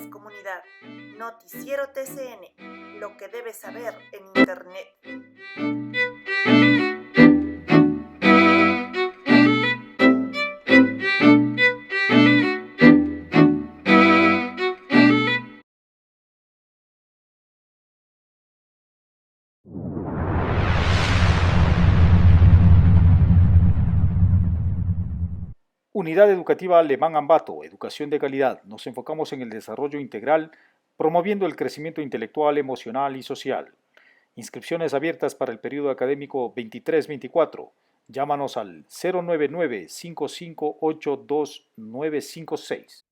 comunidad. Noticiero TCN, lo que debes saber en Internet. Unidad Educativa Alemán Ambato, educación de calidad. Nos enfocamos en el desarrollo integral, promoviendo el crecimiento intelectual, emocional y social. Inscripciones abiertas para el periodo académico 23-24. Llámanos al 099-5582-956.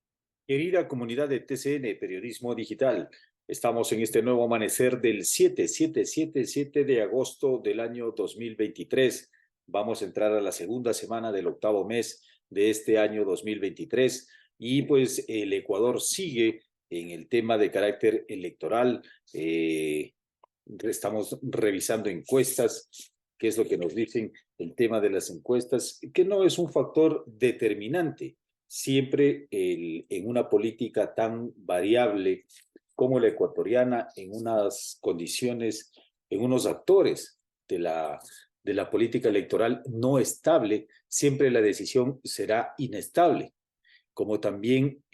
Querida comunidad de TCN, Periodismo Digital, estamos en este nuevo amanecer del 7 de agosto del año 2023. Vamos a entrar a la segunda semana del octavo mes de este año 2023 y pues el Ecuador sigue en el tema de carácter electoral. Estamos revisando encuestas, qué es lo que nos dicen el tema de las encuestas, que no es un factor determinante. Siempre en una política tan variable como la ecuatoriana, en unas condiciones, en unos actores de la política electoral no estable, siempre la decisión será inestable, como también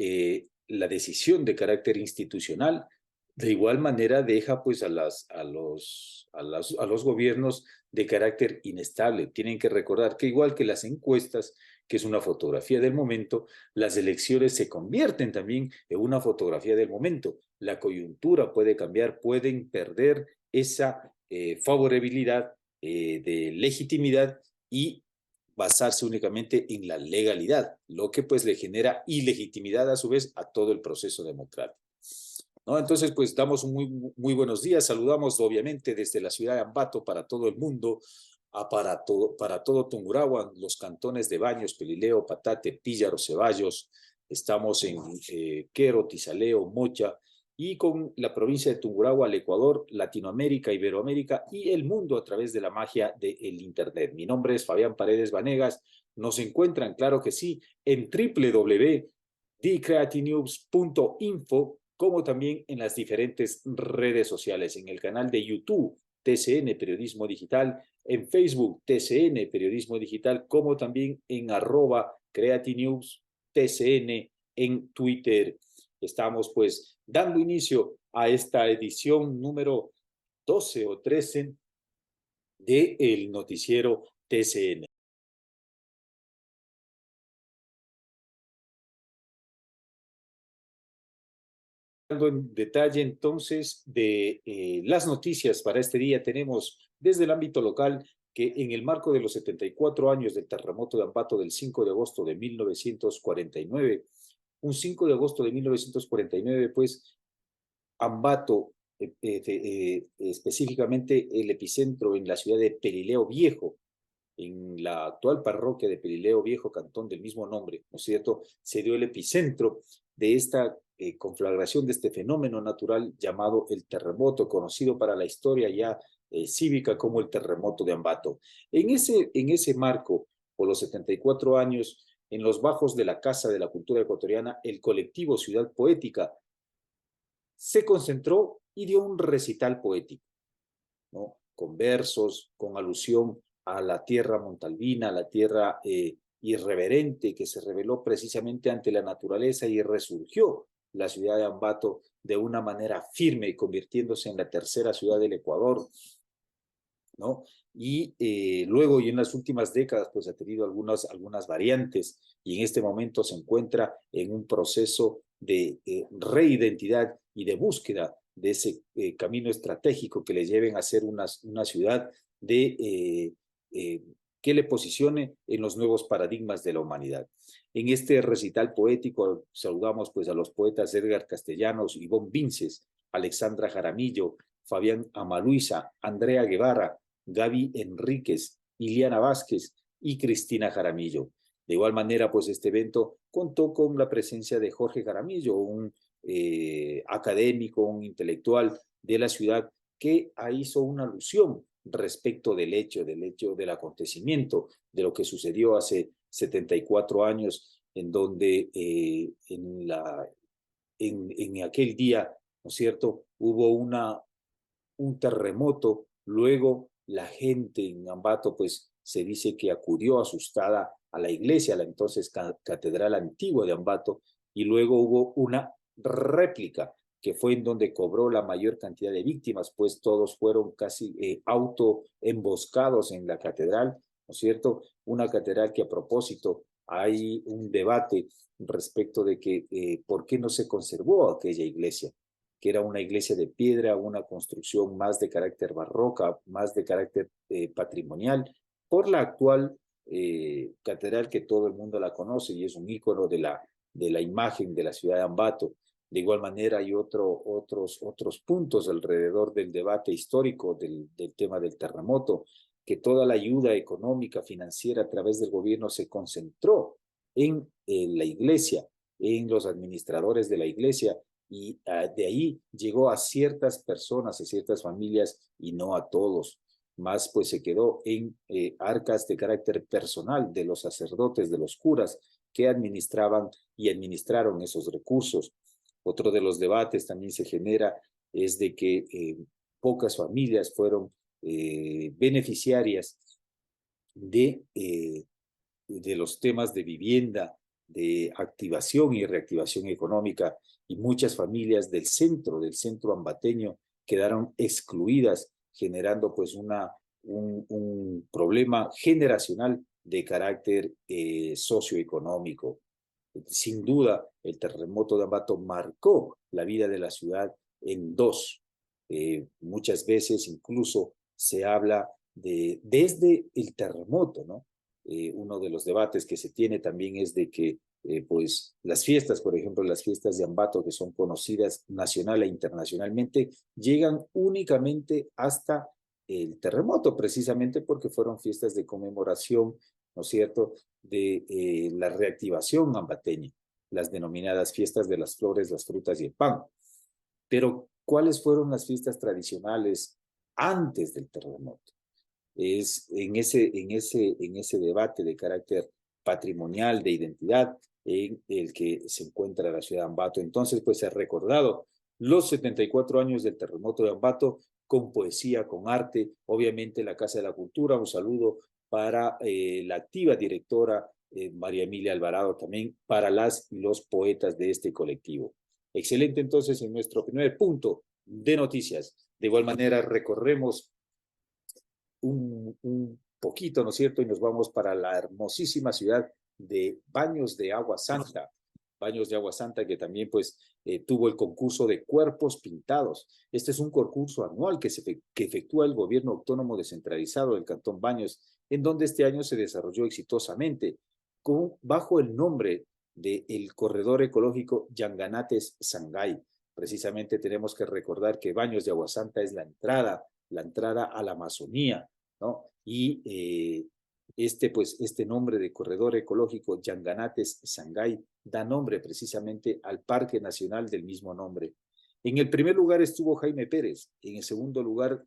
la decisión de carácter institucional de igual manera deja pues a los gobiernos de carácter inestable. Tienen que recordar que igual que las encuestas, que es una fotografía del momento, las elecciones se convierten también en una fotografía del momento. La coyuntura puede cambiar, pueden perder esa favorabilidad de legitimidad y basarse únicamente en la legalidad, lo que pues le genera ilegitimidad a su vez a todo el proceso democrático. ¿No? Entonces, pues damos muy buenos días, saludamos obviamente desde la ciudad de Ambato para todo el mundo, para todo Tungurahua, los cantones de Baños, Pelileo, Patate, Píllaro, Ceballos, estamos en Quero, Tizaleo, Mocha, y con la provincia de Tungurahua, el Ecuador, Latinoamérica, Iberoamérica y el mundo a través de la magia del Internet. Mi nombre es Fabián Paredes Vanegas, nos encuentran, claro que sí, en www.dcreatinews.info, como también en las diferentes redes sociales, en el canal de YouTube TCN Periodismo Digital, en Facebook TCN Periodismo Digital, como también en @creatinews TCN en Twitter. Estamos pues dando inicio a esta edición número 12 o 13 de el noticiero TCN. En detalle entonces de las noticias para este día, tenemos desde el ámbito local que en el marco de los 74 años del terremoto de Ambato del 5 de agosto de 1949, un 5 de agosto de 1949, pues Ambato, específicamente el epicentro en la ciudad de Pelileo Viejo, en la actual parroquia de Pelileo Viejo, cantón del mismo nombre, ¿no es cierto?, se dio el epicentro de esta conflagración, de este fenómeno natural llamado el terremoto, conocido para la historia ya cívica como el terremoto de Ambato. En ese marco, por los 74 años, en los bajos de la Casa de la Cultura Ecuatoriana, el colectivo Ciudad Poética se concentró y dio un recital poético, ¿no?, con versos, con alusión a la tierra montalvina, a la tierra irreverente que se reveló precisamente ante la naturaleza y resurgió la ciudad de Ambato de una manera firme, convirtiéndose en la tercera ciudad del Ecuador, ¿no? Y luego y en las últimas décadas pues ha tenido algunas variantes y en este momento se encuentra en un proceso de reidentidad y de búsqueda de ese camino estratégico que le lleven a ser una ciudad que le posicione en los nuevos paradigmas de la humanidad. En este recital poético saludamos pues a los poetas Edgar Castellanos, Ivonne Vinces, Alexandra Jaramillo, Fabián Amaluiza, Andrea Guevara, Gaby Enríquez, Iliana Vázquez y Cristina Jaramillo. De igual manera, pues este evento contó con la presencia de Jorge Jaramillo, un académico, un intelectual de la ciudad que hizo una alusión respecto del acontecimiento, de lo que sucedió hace 74 años, en donde en la en aquel día, ¿no es cierto?, hubo un terremoto, luego la gente en Ambato pues se dice que acudió asustada a la iglesia, a la entonces catedral antigua de Ambato, y luego hubo una réplica que fue en donde cobró la mayor cantidad de víctimas, pues todos fueron casi autoemboscados en la catedral, ¿no es cierto? Una catedral que a propósito hay un debate respecto de que por qué no se conservó aquella iglesia, que era una iglesia de piedra, una construcción más de carácter barroca, más de carácter patrimonial, por la actual catedral que todo el mundo la conoce y es un ícono de la imagen de la ciudad de Ambato. De igual manera hay otros puntos alrededor del debate histórico del tema del terremoto, que toda la ayuda económica, financiera a través del gobierno se concentró en la iglesia, en los administradores de la iglesia, y de ahí llegó a ciertas personas, a ciertas familias y no a todos. Más pues se quedó en arcas de carácter personal de los sacerdotes, de los curas que administraban y administraron esos recursos. Otro de los debates también se genera es de que pocas familias fueron beneficiarias de los temas de vivienda, de activación y reactivación económica, y muchas familias del centro ambateño quedaron excluidas, generando pues un problema generacional de carácter socioeconómico. Sin duda, el terremoto de Ambato marcó la vida de la ciudad en dos. Muchas veces incluso se habla desde el terremoto, ¿no? Uno de los debates que se tiene también es de que pues las fiestas, por ejemplo, las fiestas de Ambato, que son conocidas nacional e internacionalmente, llegan únicamente hasta el terremoto, precisamente porque fueron fiestas de conmemoración, ¿no es cierto?, de la reactivación ambateña, las denominadas fiestas de las flores, las frutas y el pan. Pero, ¿cuáles fueron las fiestas tradicionales antes del terremoto? Es en ese debate de carácter patrimonial, de identidad, en el que se encuentra la ciudad de Ambato. Entonces, pues se ha recordado los 74 años del terremoto de Ambato con poesía, con arte, obviamente la Casa de la Cultura. Un saludo para la activa directora María Emilia Alvarado, también para las y los poetas de este colectivo. Excelente, entonces, en nuestro primer punto de noticias. De igual manera, recorremos un poquito, ¿no es cierto? Y nos vamos para la hermosísima ciudad de Baños de Agua Santa. Baños de Agua Santa, que también pues tuvo el concurso de cuerpos pintados. Este es un concurso anual que efectúa el gobierno autónomo descentralizado del Cantón Baños, en donde este año se desarrolló exitosamente bajo el nombre del corredor ecológico Yanganates Sangay. Precisamente tenemos que recordar que Baños de Agua Santa es la entrada a la Amazonía, ¿no? Y este nombre de corredor ecológico Yanganates Sangay da nombre precisamente al Parque Nacional del mismo nombre. En el primer lugar estuvo Jaime Pérez, en el segundo lugar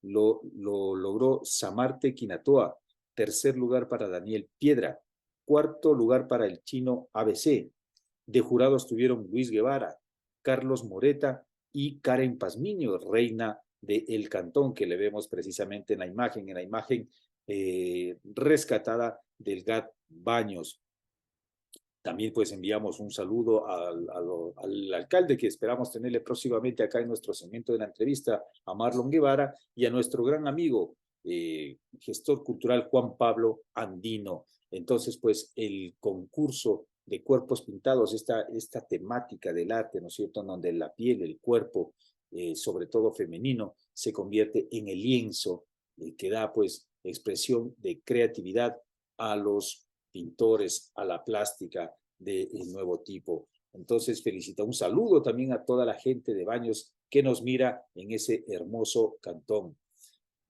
lo logró Samarte Quinatoa, tercer lugar para Daniel Piedra, cuarto lugar para el chino ABC. De jurados estuvieron Luis Guevara, Carlos Moreta y Karen Pazmiño, reina del Cantón, que le vemos precisamente en la imagen rescatada del GAT Baños. También pues enviamos un saludo al alcalde, que esperamos tenerle próximamente acá en nuestro segmento de la entrevista, a Marlon Guevara, y a nuestro gran amigo, gestor cultural Juan Pablo Andino. Entonces pues el concurso de cuerpos pintados, esta temática del arte, ¿no es cierto?, en donde la piel, el cuerpo, sobre todo femenino, se convierte en el lienzo que da pues expresión de creatividad a los pintores, a la plástica del nuevo tipo. Entonces felicita, un saludo también a toda la gente de Baños que nos mira en ese hermoso cantón.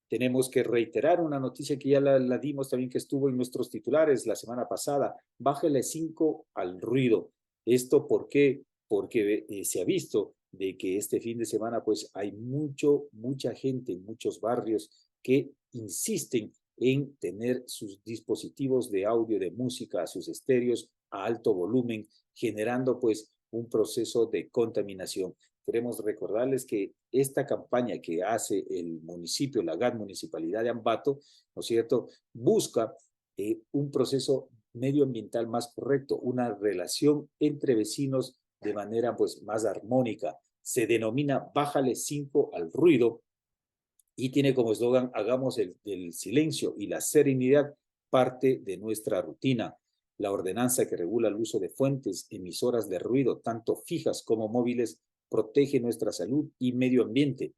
Tenemos que reiterar una noticia que ya la dimos también, que estuvo en nuestros titulares la semana pasada. Bájale 5 al ruido. ¿Esto por qué? Porque se ha visto de que este fin de semana pues hay mucha gente en muchos barrios que insisten en tener sus dispositivos de audio, de música, sus estéreos a alto volumen, generando pues un proceso de contaminación. Queremos recordarles que esta campaña que hace el municipio, la GAT Municipalidad de Ambato, ¿no es cierto?, busca un proceso medioambiental más correcto, una relación entre vecinos de manera pues más armónica. Se denomina Bájale 5 al ruido y tiene como eslogan: hagamos del silencio y la serenidad parte de nuestra rutina. La ordenanza que regula el uso de fuentes emisoras de ruido, tanto fijas como móviles, protege nuestra salud y medio ambiente.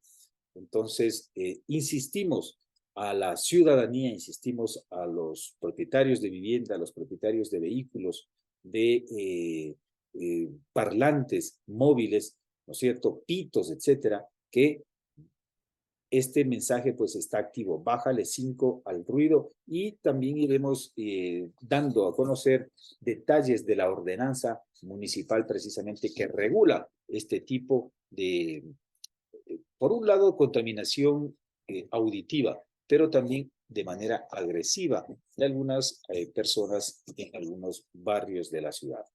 Entonces, insistimos a la ciudadanía, insistimos a los propietarios de vivienda, a los propietarios de vehículos, de parlantes móviles, ¿no es cierto?, pitos, etcétera, que este mensaje pues está activo. Bájale 5 al ruido, y también iremos dando a conocer detalles de la ordenanza municipal precisamente que regula este tipo de, por un lado, contaminación auditiva, pero también de manera agresiva de algunas personas en algunos barrios de la ciudad.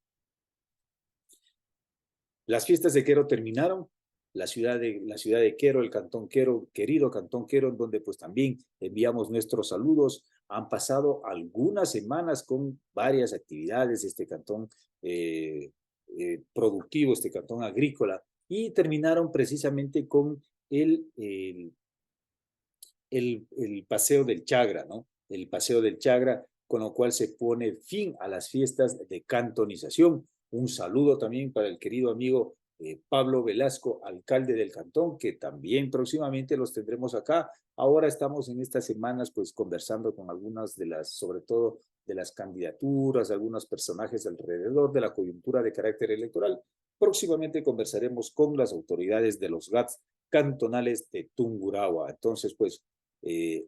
Las fiestas de Quero terminaron. La ciudad de Quero, el Cantón Quero, querido Cantón Quero, en donde pues también enviamos nuestros saludos. Han pasado algunas semanas con varias actividades, este cantón productivo, este cantón agrícola, y terminaron precisamente con el paseo del Chagra, ¿no? El paseo del Chagra, con lo cual se pone fin a las fiestas de cantonización. Un saludo también para el querido amigo Pablo Velasco, alcalde del cantón, que también próximamente los tendremos acá. Ahora estamos en estas semanas pues conversando con algunas de las, sobre todo de las candidaturas, algunos personajes alrededor de la coyuntura de carácter electoral. Próximamente conversaremos con las autoridades de los GATS cantonales de Tungurahua. Entonces, pues,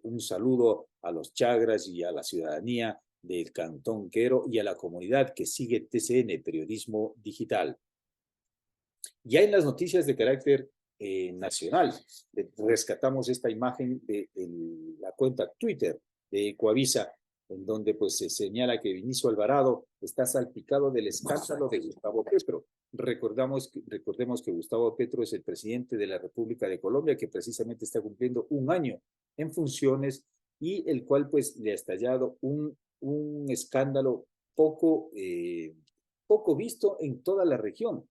un saludo a los chagras y a la ciudadanía del Cantón Quero y a la comunidad que sigue TCN, Periodismo Digital. Ya en las noticias de carácter nacional, rescatamos esta imagen de la cuenta Twitter de Ecuavisa, en donde pues se señala que Vinicio Alvarado está salpicado del escándalo de Gustavo Petro. Recordemos que Gustavo Petro es el presidente de la República de Colombia, que precisamente está cumpliendo un año en funciones, y el cual pues le ha estallado un escándalo poco visto en toda la región.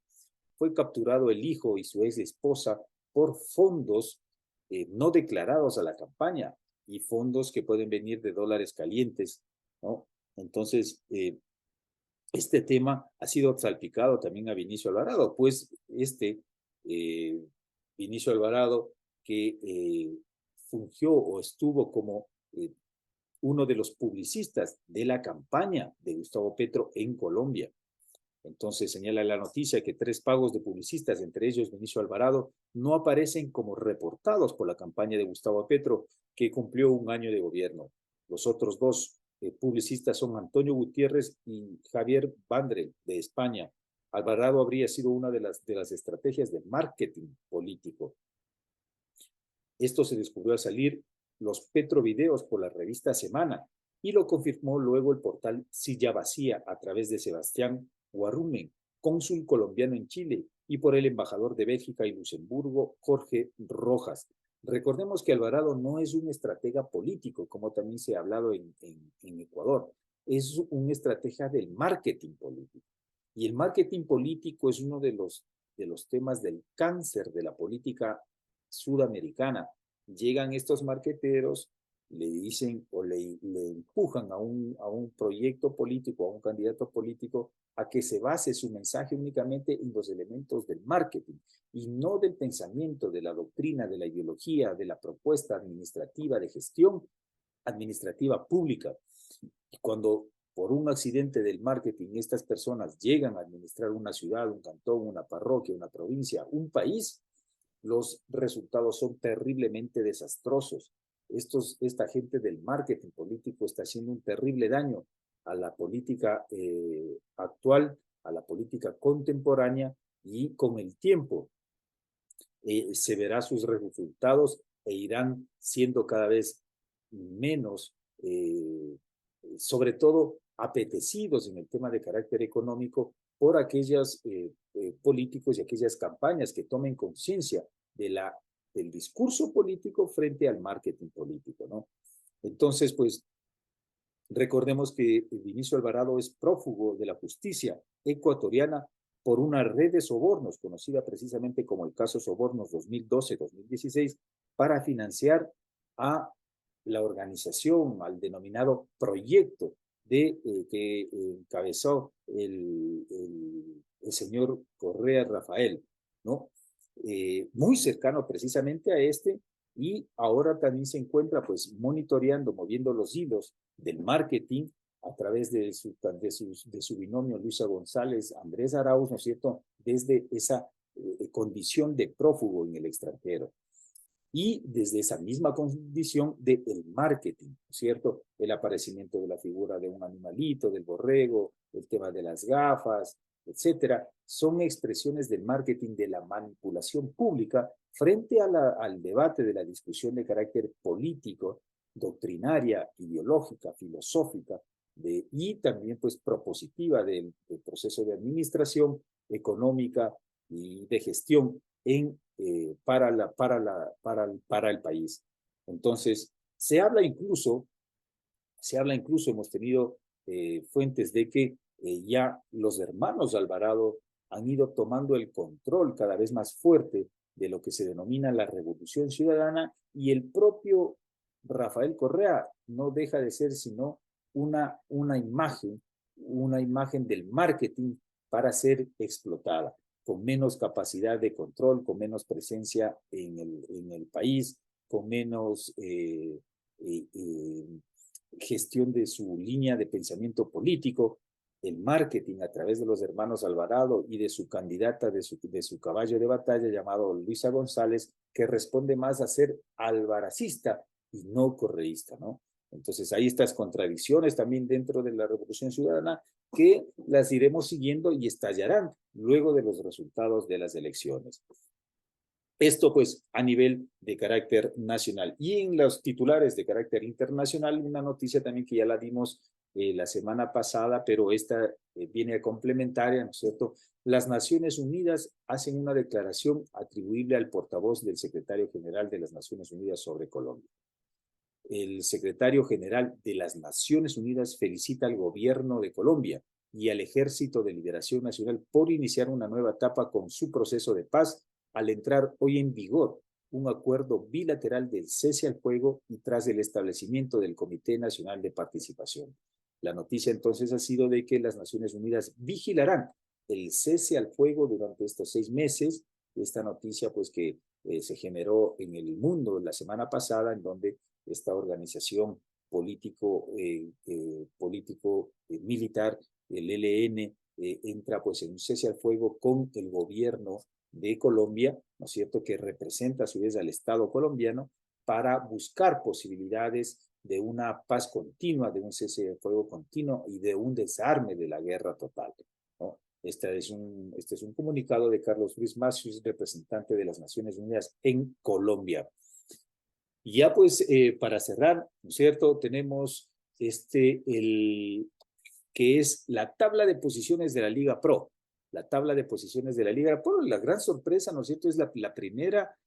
Fue capturado el hijo y su ex esposa por fondos no declarados a la campaña, y fondos que pueden venir de dólares calientes, ¿no? Entonces, este tema ha sido salpicado también a Vinicio Alvarado, pues Vinicio Alvarado, que fungió o estuvo como uno de los publicistas de la campaña de Gustavo Petro en Colombia. Entonces señala la noticia que 3 pagos de publicistas, entre ellos Vinicio Alvarado, no aparecen como reportados por la campaña de Gustavo Petro, que cumplió un año de gobierno. Los otros 2 publicistas son Antonio Gutiérrez y Javier Vandrel, de España. Alvarado habría sido una de las estrategias de marketing político. Esto se descubrió al salir los Petrovideos por la revista Semana, y lo confirmó luego el portal Silla Vacía a través de Sebastián Guarrumen, cónsul colombiano en Chile, y por el embajador de Bélgica y Luxemburgo, Jorge Rojas. Recordemos que Alvarado no es un estratega político, como también se ha hablado en Ecuador, es un estratega del marketing político. Y el marketing político es uno de los temas del cáncer de la política sudamericana. Llegan estos marqueteros, le dicen o le empujan a un proyecto político, a un candidato político, a que se base su mensaje únicamente en los elementos del marketing y no del pensamiento, de la doctrina, de la ideología, de la propuesta administrativa, de gestión administrativa pública. Y cuando por un accidente del marketing estas personas llegan a administrar una ciudad, un cantón, una parroquia, una provincia, un país, los resultados son terriblemente desastrosos. Esta gente del marketing político está haciendo un terrible daño a la política actual, a la política contemporánea, y con el tiempo se verá sus resultados e irán siendo cada vez menos, sobre todo apetecidos en el tema de carácter económico, por aquellos políticos y aquellas campañas que tomen conciencia del discurso político frente al marketing político, ¿no? Entonces, pues, recordemos que Vinicio Alvarado es prófugo de la justicia ecuatoriana por una red de sobornos, conocida precisamente como el caso Sobornos 2012-2016, para financiar a la organización, al denominado proyecto que encabezó el señor Correa Rafael, ¿no? Muy cercano precisamente a este, y ahora también se encuentra pues monitoreando, moviendo los hilos del marketing a través de su binomio Luisa González, Andrés Arauz, ¿no es cierto?, desde esa condición de prófugo en el extranjero. Y desde esa misma condición del marketing, ¿no es cierto? El aparecimiento de la figura de un animalito, del borrego, el tema de las gafas, etcétera, son expresiones del marketing, de la manipulación pública frente al debate de la discusión de carácter político, doctrinaria, ideológica, filosófica, y también pues propositiva del proceso de administración económica y de gestión para el país. Entonces, se habla incluso, hemos tenido fuentes de que ya los hermanos Alvarado han ido tomando el control cada vez más fuerte de lo que se denomina la revolución ciudadana, y el propio Rafael Correa no deja de ser sino una imagen del marketing para ser explotada, con menos capacidad de control, con menos presencia en el país, con menos gestión de su línea de pensamiento político. El marketing a través de los hermanos Alvarado y de su candidata, de su caballo de batalla llamado Luisa González, que responde más a ser alvaracista y no correísta, ¿no? Entonces hay estas contradicciones también dentro de la Revolución Ciudadana que las iremos siguiendo y estallarán luego de los resultados de las elecciones. Esto pues a nivel de carácter nacional. Y en los titulares de carácter internacional, una noticia también que ya la dimos la semana pasada, pero esta viene complementaria, ¿no es cierto? Las Naciones Unidas hacen una declaración atribuible al portavoz del secretario general de las Naciones Unidas sobre Colombia. El secretario general de las Naciones Unidas felicita al gobierno de Colombia y al Ejército de Liberación Nacional por iniciar una nueva etapa con su proceso de paz al entrar hoy en vigor un acuerdo bilateral del cese al fuego y tras el establecimiento del Comité Nacional de Participación. La noticia entonces ha sido de que las Naciones Unidas vigilarán el cese al fuego durante estos 6 meses. Esta noticia pues que se generó en el mundo la semana pasada, en donde esta organización político-militar, el ELN, entra pues en un cese al fuego con el gobierno de Colombia, ¿no es cierto?, que representa a su vez al Estado colombiano, para buscar posibilidades de una paz continua, de un cese de fuego continuo y de un desarme de la guerra total, ¿no? Este es un comunicado de Carlos Luis Macius, representante de las Naciones Unidas en Colombia. Y ya pues para cerrar, ¿no es cierto?, tenemos que es la tabla de posiciones de la Liga Pro. La tabla de posiciones de la Liga Pro, la gran sorpresa, ¿no es cierto?, es la primera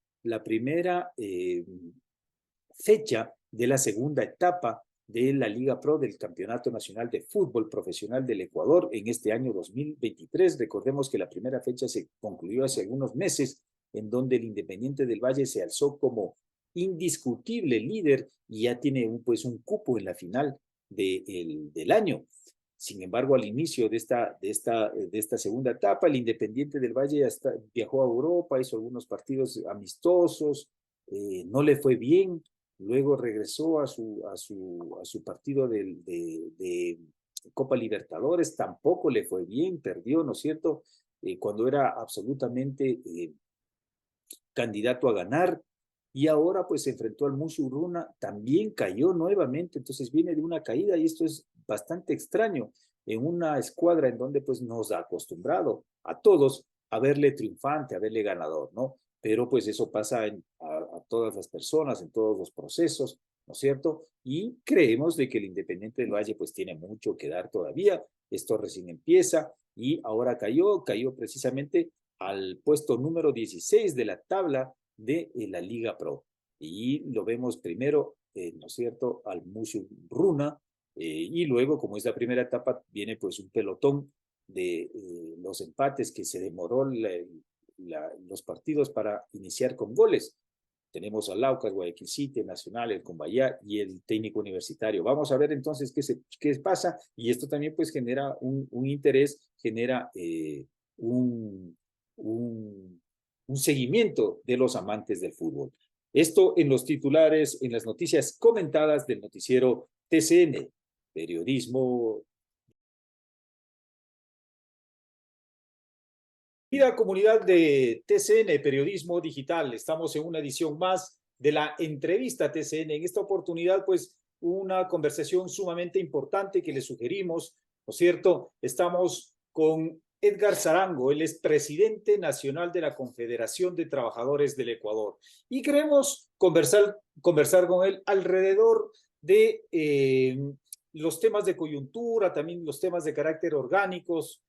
fecha de la segunda etapa de la Liga Pro del Campeonato Nacional de Fútbol Profesional del Ecuador en este año 2023. Recordemos que la primera fecha se concluyó hace algunos meses, en donde el Independiente del Valle se alzó como indiscutible líder y ya tiene un cupo en la final del año. Sin embargo, al inicio de esta segunda etapa, el Independiente del Valle viajó a Europa, hizo algunos partidos amistosos, no le fue bien. Luego regresó a su partido de Copa Libertadores, tampoco le fue bien, perdió, ¿no es cierto?, cuando era absolutamente candidato a ganar. Y ahora pues se enfrentó al Musurruna, también cayó nuevamente, entonces viene de una caída, y esto es bastante extraño en una escuadra en donde pues nos ha acostumbrado a todos a verle triunfante, a verle ganador, ¿no? Pero pues eso pasa a todas las personas, en todos los procesos, ¿no es cierto? Y creemos de que el Independiente del Valle pues tiene mucho que dar todavía, esto recién empieza, y ahora cayó precisamente al puesto número 16 de la tabla de la Liga Pro. Y lo vemos primero, ¿no es cierto?, al Mushu Runa, y luego, como es la primera etapa, viene pues un pelotón de los empates que se demoró los partidos para iniciar con goles. Tenemos al Aucas, Guayaquil City, Nacional, el Cumbayá y el Técnico Universitario. Vamos a ver entonces qué pasa, y esto también pues genera un interés, genera un, un seguimiento de los amantes del fútbol. Esto en los titulares, en las noticias comentadas del noticiero TCN, periodismo. Querida comunidad de TCN, Periodismo Digital, estamos en una edición más de la entrevista TCN. En esta oportunidad, pues, una conversación sumamente importante que le sugerimos, ¿no es cierto? Estamos con Edgar Zarango, él es presidente nacional de la Confederación de Trabajadores del Ecuador. Y queremos conversar con él alrededor de los temas de coyuntura, también los temas de carácter orgánicos.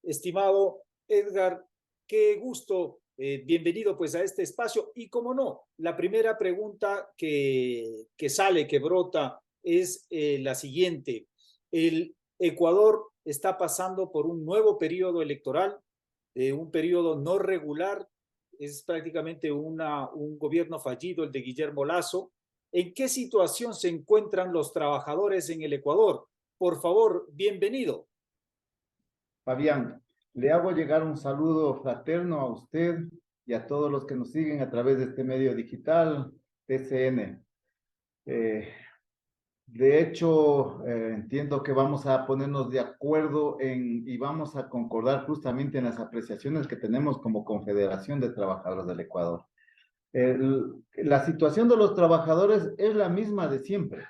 Estimado Edgar, qué gusto, bienvenido pues a este espacio. Y como no, la primera pregunta que sale, que brota, es la siguiente. El Ecuador está pasando por un nuevo periodo electoral, un periodo no regular, es prácticamente un gobierno fallido, el de Guillermo Lasso. ¿En qué situación se encuentran los trabajadores en el Ecuador? Por favor, bienvenido. Fabián, le hago llegar un saludo fraterno a usted y a todos los que nos siguen a través de este medio digital, TCN. De hecho, entiendo que vamos a ponernos de acuerdo y vamos a concordar justamente en las apreciaciones que tenemos como Confederación de Trabajadores del Ecuador. La situación de los trabajadores es la misma de siempre,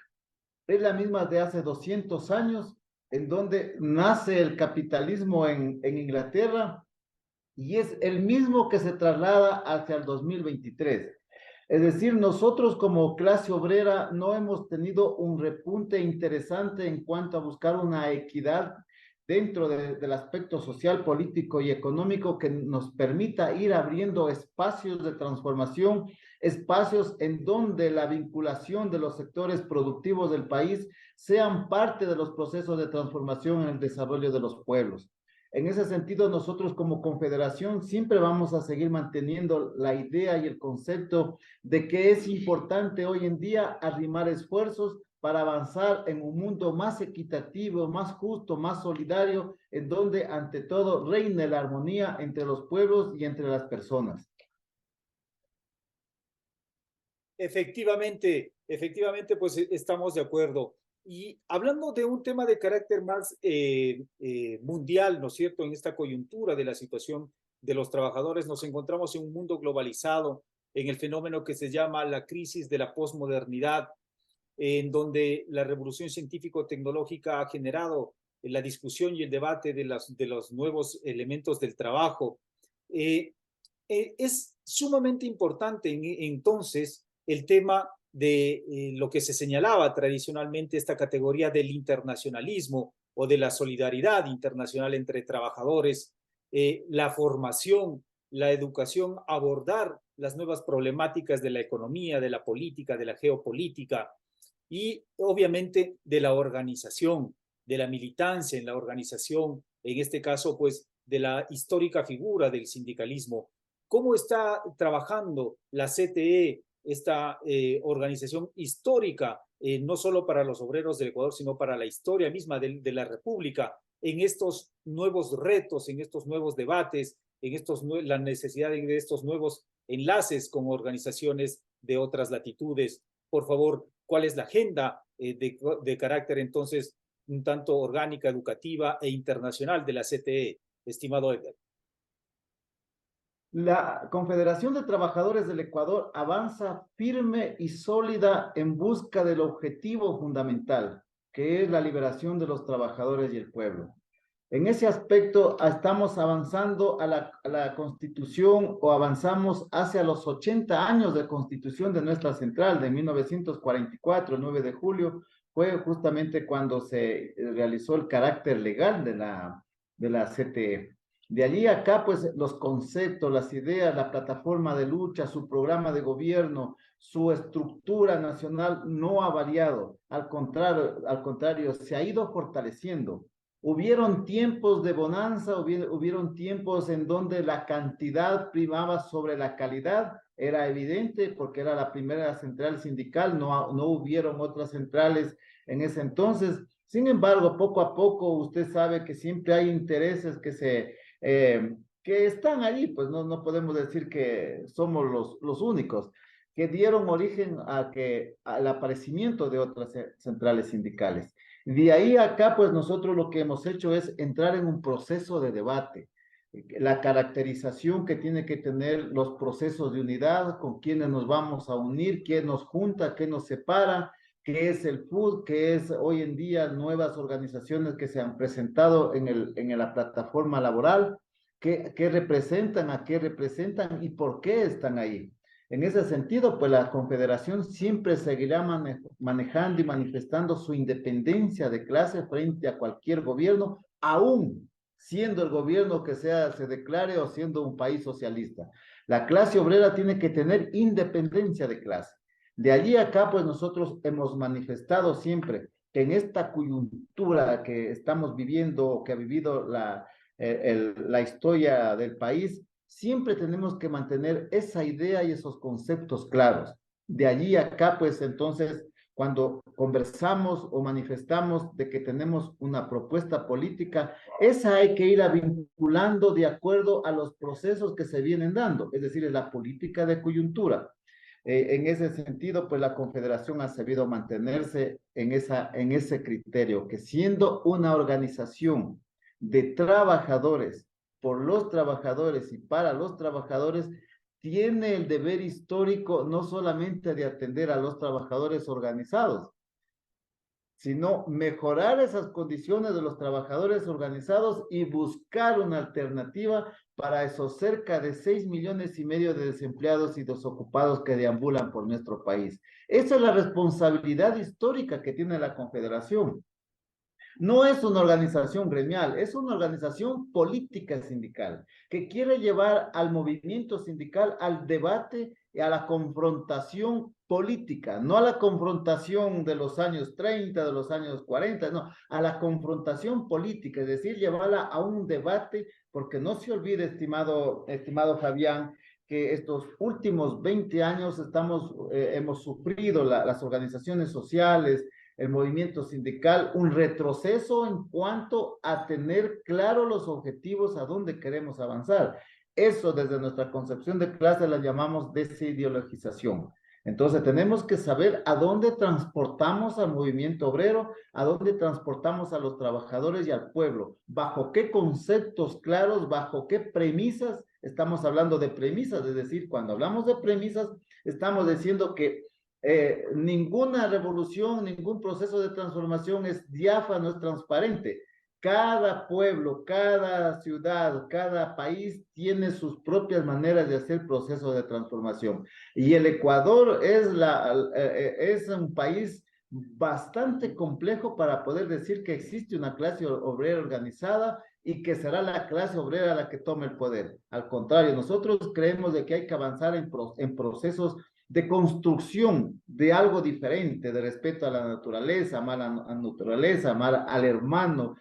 es la misma de hace 200 años, en donde nace el capitalismo en Inglaterra, y es el mismo que se traslada hacia el 2023. Es decir, nosotros como clase obrera no hemos tenido un repunte interesante en cuanto a buscar una equidad dentro del aspecto social, político y económico que nos permita ir abriendo espacios de transformación, espacios en donde la vinculación de los sectores productivos del país sean parte de los procesos de transformación en el desarrollo de los pueblos. En ese sentido, nosotros como confederación siempre vamos a seguir manteniendo la idea y el concepto de que es importante hoy en día arrimar esfuerzos para avanzar en un mundo más equitativo, más justo, más solidario, en donde ante todo reine la armonía entre los pueblos y entre las personas. Efectivamente, pues estamos de acuerdo. Y hablando de un tema de carácter más mundial, ¿no es cierto? En esta coyuntura de la situación de los trabajadores, nos encontramos en un mundo globalizado, en el fenómeno que se llama la crisis de la posmodernidad, en donde la revolución científico-tecnológica ha generado la discusión y el debate de los nuevos elementos del trabajo. Es sumamente importante entonces el tema de lo que se señalaba tradicionalmente, esta categoría del internacionalismo o de la solidaridad internacional entre trabajadores, la formación, la educación, abordar las nuevas problemáticas de la economía, de la política, de la geopolítica y obviamente de la organización, de la militancia en la organización, en este caso pues de la histórica figura del sindicalismo. ¿Cómo está trabajando la CTE, esta organización histórica, no solo para los obreros del Ecuador, sino para la historia misma de la República, en estos nuevos retos, en estos nuevos debates, en la necesidad de estos nuevos enlaces con organizaciones de otras latitudes? Por favor, ¿cuál es la agenda de carácter entonces un tanto orgánica, educativa e internacional de la CTE, estimado Edgar? La Confederación de Trabajadores del Ecuador avanza firme y sólida en busca del objetivo fundamental, que es la liberación de los trabajadores y el pueblo. En ese aspecto estamos avanzando a la constitución, o avanzamos hacia los 80 años de constitución de nuestra central de 1944, 9 de julio, fue justamente cuando se realizó el carácter legal de la CTE. De allí a acá, pues los conceptos, las ideas, la plataforma de lucha, su programa de gobierno, su estructura nacional no ha variado. Al contrario, se ha ido fortaleciendo. Hubieron tiempos de bonanza, hubieron tiempos en donde la cantidad primaba sobre la calidad, era evidente porque era la primera central sindical, no hubieron otras centrales en ese entonces. Sin embargo, poco a poco usted sabe que siempre hay intereses que están ahí, pues no podemos decir que somos los únicos, que dieron origen al aparecimiento de otras centrales sindicales. De ahí acá, pues nosotros lo que hemos hecho es entrar en un proceso de debate, la caracterización que tiene que tener los procesos de unidad, con quiénes nos vamos a unir, qué nos junta, qué nos separa, qué es el FUD, qué es hoy en día nuevas organizaciones que se han presentado en la plataforma laboral, qué representan, a qué representan y por qué están ahí. En ese sentido, pues la Confederación siempre seguirá manejando y manifestando su independencia de clase frente a cualquier gobierno, aún siendo el gobierno que sea, se declare o siendo un país socialista. La clase obrera tiene que tener independencia de clase. De allí acá, pues nosotros hemos manifestado siempre que en esta coyuntura que estamos viviendo, que ha vivido la historia del país, siempre tenemos que mantener esa idea y esos conceptos claros. De allí acá, pues entonces, cuando conversamos o manifestamos de que tenemos una propuesta política, esa hay que ir vinculando de acuerdo a los procesos que se vienen dando, es decir, es la política de coyuntura. En ese sentido, pues la Confederación ha sabido mantenerse en ese criterio, que siendo una organización de trabajadores, por los trabajadores y para los trabajadores, tiene el deber histórico no solamente de atender a los trabajadores organizados, sino mejorar esas condiciones de los trabajadores organizados y buscar una alternativa para esos cerca de 6,5 millones de desempleados y desocupados que deambulan por nuestro país. Esa es la responsabilidad histórica que tiene la Confederación. No es una organización gremial, es una organización política sindical que quiere llevar al movimiento sindical al debate y a la confrontación política, no a la confrontación de los años 30, de los años 40, no, a la confrontación política, es decir, llevarla a un debate, porque no se olvide, estimado Fabián, que estos últimos 20 años hemos sufrido las organizaciones sociales, el movimiento sindical, un retroceso en cuanto a tener claro los objetivos a dónde queremos avanzar. Eso desde nuestra concepción de clase la llamamos desideologización. Entonces tenemos que saber a dónde transportamos al movimiento obrero, a dónde transportamos a los trabajadores y al pueblo, bajo qué conceptos claros, bajo qué premisas. Estamos hablando de premisas, es decir, cuando hablamos de premisas, estamos diciendo que ninguna revolución, ningún proceso de transformación es diáfano, es transparente. Cada pueblo, cada ciudad, cada país tiene sus propias maneras de hacer proceso de transformación. Y el Ecuador es un país bastante complejo para poder decir que existe una clase obrera organizada y que será la clase obrera la que tome el poder. Al contrario, nosotros creemos de que hay que avanzar en procesos de construcción de algo diferente, de respeto a la naturaleza, amar a la naturaleza, amar al hermano,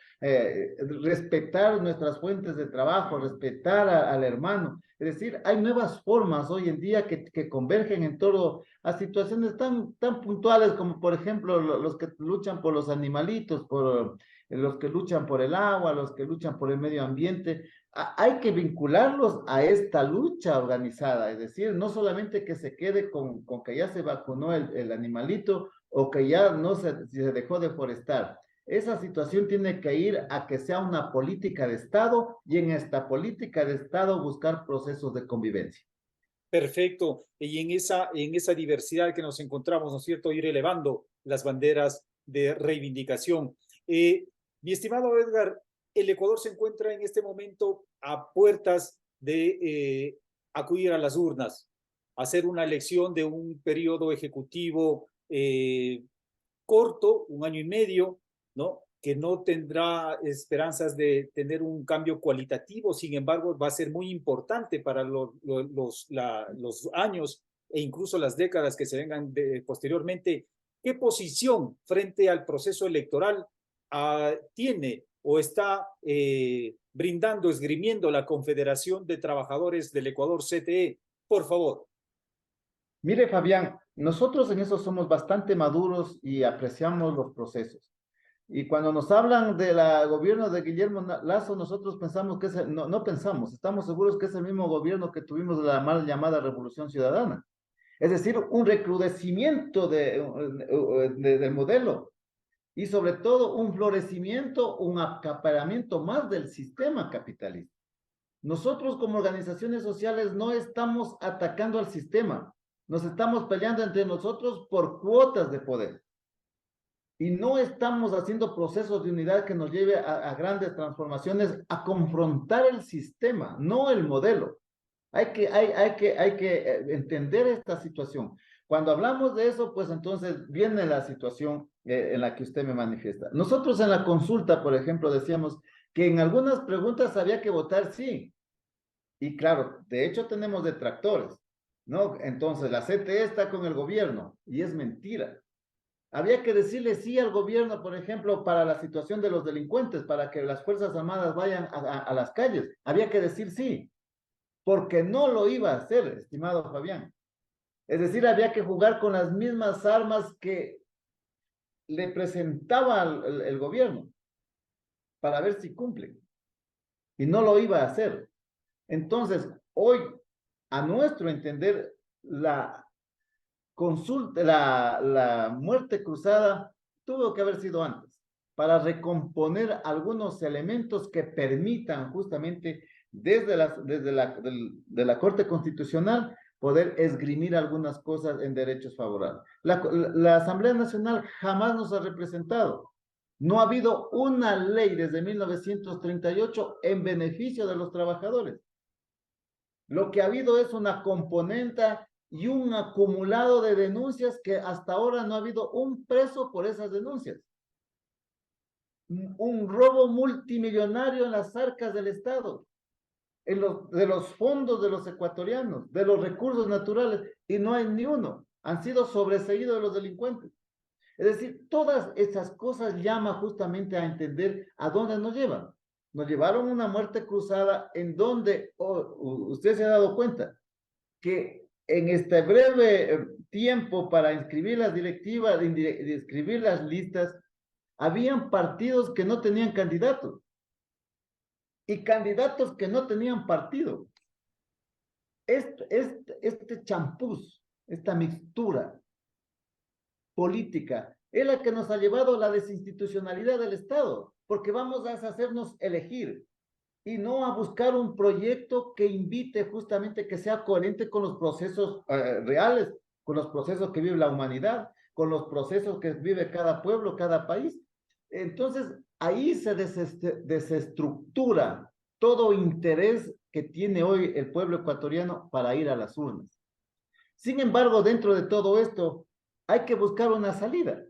respetar nuestras fuentes de trabajo, respetar al hermano. Es decir, hay nuevas formas hoy en día que convergen en torno a situaciones tan puntuales como, por ejemplo, los que luchan por los animalitos, por los que luchan por el agua, los que luchan por el medio ambiente. Hay que vincularlos a esta lucha organizada, es decir, no solamente que se quede con que ya se vacunó el animalito o que ya no se dejó de forestar. Esa situación tiene que ir a que sea una política de Estado y en esta política de Estado buscar procesos de convivencia. Perfecto. Y en esa diversidad que nos encontramos, ¿no es cierto?, ir elevando las banderas de reivindicación. Mi estimado Edgar, el Ecuador se encuentra en este momento a puertas de acudir a las urnas, hacer una elección de un periodo ejecutivo corto, 1 año y medio, ¿no? que no tendrá esperanzas de tener un cambio cualitativo, sin embargo, va a ser muy importante para los años e incluso las décadas que se vengan posteriormente. ¿Qué posición frente al proceso electoral tiene o está brindando, esgrimiendo la Confederación de Trabajadores del Ecuador, CTE? Por favor. Mire, Fabián, nosotros en eso somos bastante maduros y apreciamos los procesos. Y cuando nos hablan del gobierno de Guillermo Lasso, nosotros pensamos que no pensamos, estamos seguros que es el mismo gobierno que tuvimos de la mal llamada Revolución Ciudadana. Es decir, un recrudecimiento del modelo y sobre todo un florecimiento, un acaparamiento más del sistema capitalista. Nosotros como organizaciones sociales no estamos atacando al sistema, nos estamos peleando entre nosotros por cuotas de poder. Y no estamos haciendo procesos de unidad que nos lleve a grandes transformaciones, a confrontar el sistema, no el modelo. Hay que entender esta situación. Cuando hablamos de eso, pues entonces viene la situación en la que usted me manifiesta. Nosotros en la consulta, por ejemplo, decíamos que en algunas preguntas había que votar sí. Y claro, de hecho tenemos detractores, ¿no? Entonces la CTE está con el gobierno y es mentira. Había que decirle sí al gobierno, por ejemplo, para la situación de los delincuentes, para que las Fuerzas Armadas vayan a las calles. Había que decir sí, porque no lo iba a hacer, estimado Fabián. Es decir, había que jugar con las mismas armas que le presentaba el gobierno para ver si cumplen. Y no lo iba a hacer. Entonces, hoy, a nuestro entender, la consulta, la muerte cruzada tuvo que haber sido antes, para recomponer algunos elementos que permitan justamente desde la Corte Constitucional poder esgrimir algunas cosas en derechos favorables. La Asamblea Nacional jamás nos ha representado. No ha habido una ley desde 1938 en beneficio de los trabajadores. Lo que ha habido es una componenda y un acumulado de denuncias que hasta ahora no ha habido un preso por esas denuncias. Un robo multimillonario en las arcas del Estado, de los fondos de los ecuatorianos, de los recursos naturales, y no hay ni uno. Han sido sobreseídos de los delincuentes. Es decir, todas esas cosas llaman justamente a entender a dónde nos llevan. Nos llevaron a una muerte cruzada en donde, usted se ha dado cuenta, que en este breve tiempo para inscribir las directivas, inscribir las listas, habían partidos que no tenían candidatos y candidatos que no tenían partido. Este champús, esta mixtura política, es la que nos ha llevado a la desinstitucionalidad del Estado, porque vamos a hacernos elegir y no a buscar un proyecto que invite justamente que sea coherente con los procesos reales, con los procesos que vive la humanidad, con los procesos que vive cada pueblo, cada país. Entonces, ahí se desestructura todo interés que tiene hoy el pueblo ecuatoriano para ir a las urnas. Sin embargo, dentro de todo esto, hay que buscar una salida.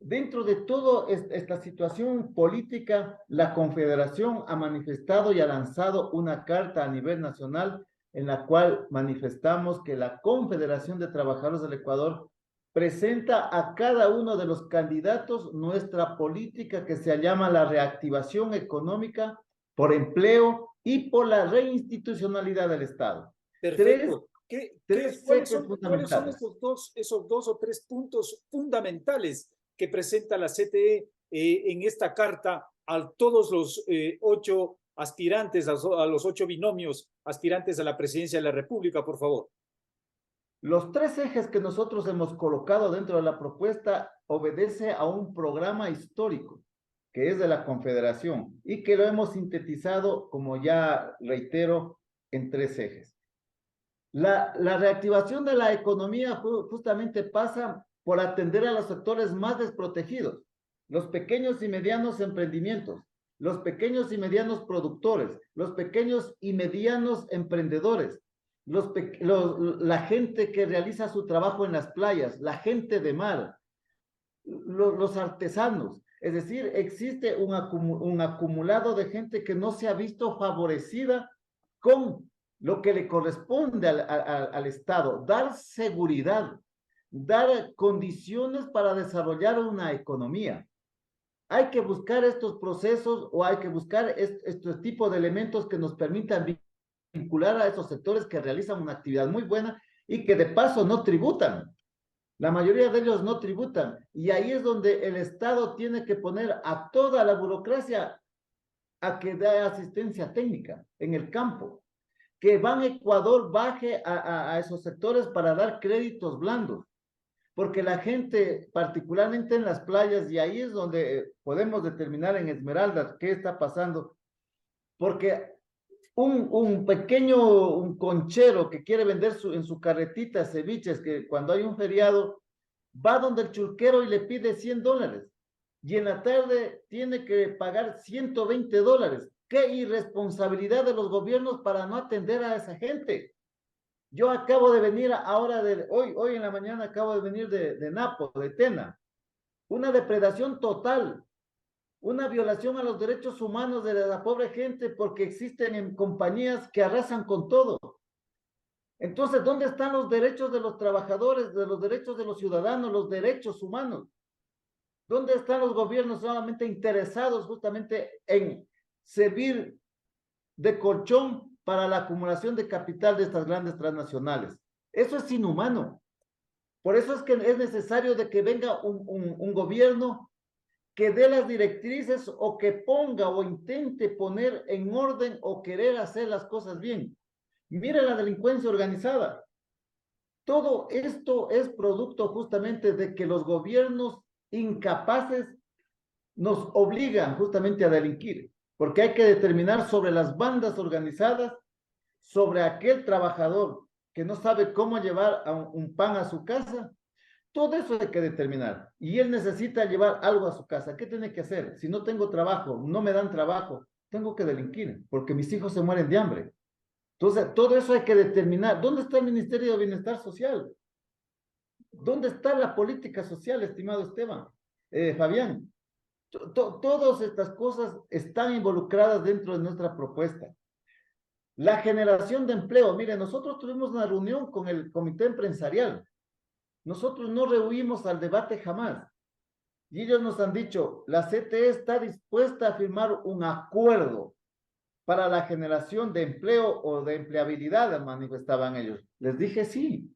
Dentro de toda esta situación política, la Confederación ha manifestado y ha lanzado una carta a nivel nacional en la cual manifestamos que la Confederación de Trabajadores del Ecuador presenta a cada uno de los candidatos nuestra política que se llama la reactivación económica por empleo y por la reinstitucionalidad del Estado. Perfecto. ¿Cuáles son esos dos o tres puntos fundamentales que presenta la CTE en esta carta a todos los 8 aspirantes, a los 8 binomios aspirantes a la presidencia de la República, por favor? Los 3 ejes que nosotros hemos colocado dentro de la propuesta obedece a un programa histórico que es de la Confederación y que lo hemos sintetizado, como ya reitero, en 3 ejes. La reactivación de la economía justamente pasa por atender a los sectores más desprotegidos, los pequeños y medianos emprendimientos, los pequeños y medianos productores, los pequeños y medianos emprendedores, la gente que realiza su trabajo en las playas, la gente de mar, los artesanos. Es decir, existe un acumulado de gente que no se ha visto favorecida con lo que le corresponde al Estado, dar seguridad, dar condiciones para desarrollar una economía. Hay que buscar estos procesos o hay que buscar estos tipos de elementos que nos permitan vincular a esos sectores que realizan una actividad muy buena y que de paso no tributan. La mayoría de ellos no tributan. Y ahí es donde el Estado tiene que poner a toda la burocracia a que dé asistencia técnica en el campo. Que Ban Ecuador baje a esos sectores para dar créditos blandos. Porque la gente, particularmente en las playas, y ahí es donde podemos determinar en Esmeraldas qué está pasando, porque un pequeño, un conchero que quiere vender en su carretita ceviches, que cuando hay un feriado, va donde el churquero y le pide $100, y en la tarde tiene que pagar $120. ¡Qué irresponsabilidad de los gobiernos para no atender a esa gente! Yo acabo de venir ahora, hoy en la mañana acabo de venir de Napo, de Tena. Una depredación total, una violación a los derechos humanos de la pobre gente porque existen en compañías que arrasan con todo. Entonces, ¿dónde están los derechos de los trabajadores, de los derechos de los ciudadanos, los derechos humanos? ¿Dónde están los gobiernos solamente interesados justamente en servir de colchón para la acumulación de capital de estas grandes transnacionales? Eso es inhumano. Por eso es que es necesario de que venga un gobierno que dé las directrices o que ponga o intente poner en orden o querer hacer las cosas bien. Mire la delincuencia organizada. Todo esto es producto justamente de que los gobiernos incapaces nos obligan justamente a delinquir, porque hay que determinar sobre las bandas organizadas, sobre aquel trabajador que no sabe cómo llevar un pan a su casa. Todo eso hay que determinar. Y él necesita llevar algo a su casa. ¿Qué tiene que hacer? Si no tengo trabajo, no me dan trabajo, tengo que delinquir, porque mis hijos se mueren de hambre. Entonces, todo eso hay que determinar. ¿Dónde está el Ministerio de Bienestar Social? ¿Dónde está la política social, estimado Esteban? Fabián, todas estas cosas están involucradas dentro de nuestra propuesta. La generación de empleo. Mire, nosotros tuvimos una reunión con el comité empresarial. Nosotros no rehuimos al debate jamás. Y ellos nos han dicho, la CTE está dispuesta a firmar un acuerdo para la generación de empleo o de empleabilidad, manifestaban ellos. Les dije, sí,